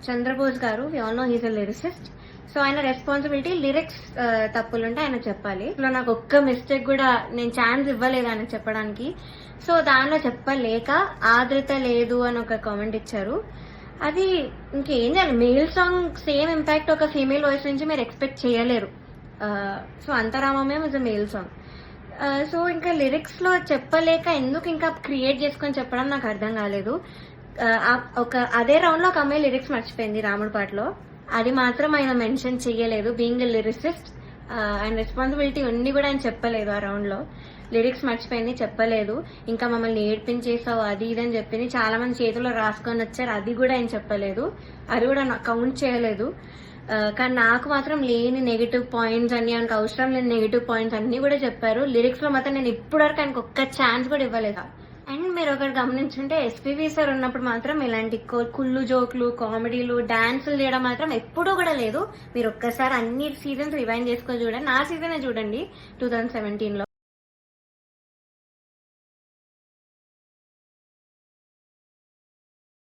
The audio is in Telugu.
చంద్రబోస్ గారు, we all know he's a lyricist. So ఆయన రెస్పాన్సిబిలిటీ లిరిక్స్ తప్పులుంటే ఆయన చెప్పాలి. ఇలా నాకు ఒక్క మిస్టేక్ కూడా నేను ఛాన్స్ ఇవ్వలేదు ఆయన చెప్పడానికి. సో దానిలో చెప్పలేక ఆదృత లేదు అని ఒక కామెంట్ ఇచ్చారు. అది ఇంకేం చేయాలి, మేల్ సాంగ్ సేమ్ ఇంపాక్ట్ ఒక ఫీమేల్ వాయిస్ నుంచి మీరు ఎక్స్పెక్ట్ చేయలేరు. సో అంతరామమే is a male song. So ఇంకా లిరిక్స్ లో చెప్పలేక ఎందుకు ఇంకా క్రియేట్ చేసుకొని చెప్పడం నాకు అర్థం కాలేదు. అదే రౌండ్ లో ఒక అమ్మాయి లిరిక్స్ మర్చిపోయింది రాముడి పాటలో, అది మాత్రం ఆయన మెన్షన్ చెయ్యలేదు. బీయింగ్ ఎ లిరిసిస్ట్ ఆయన రెస్పాన్సిబిలిటీ ఉంది కూడా ఆయన చెప్పలేదు. ఆ రౌండ్ లో లిరిక్స్ మర్చిపోయింది, చెప్పలేదు. ఇంకా మమ్మల్ని ఏడ్పించేసావు అది ఇది అని చెప్పింది. చాలా మంది చేతిలో రాసుకొని వచ్చారు, అది కూడా ఆయన చెప్పలేదు, అది కూడా కౌంట్ చేయలేదు. కానీ నాకు మాత్రం లేని నెగిటివ్ పాయింట్స్ అన్ని, ఆయనకు అవసరం లేని నెగిటివ్ పాయింట్స్ అన్ని కూడా చెప్పారు. లిరిక్స్ లో మాత్రం నేను ఇప్పటివరకు ఆయనకు ఒక్క ఛాన్స్ కూడా ఇవ్వలేదు. అండ్ మీరు ఒకటి గమనించుంటే ఎస్పీబీ సార్ ఉన్నప్పుడు మాత్రం ఇలాంటి కుళ్ళు జోకులు, కామెడీలు, డాన్సులు చేయడం మాత్రం ఎప్పుడూ కూడా లేదు. మీరు ఒక్కసారి అన్ని సీజన్స్ రివైండ్ చేసుకొని చూడండి. నా సీజనే చూడండి 2017 లో.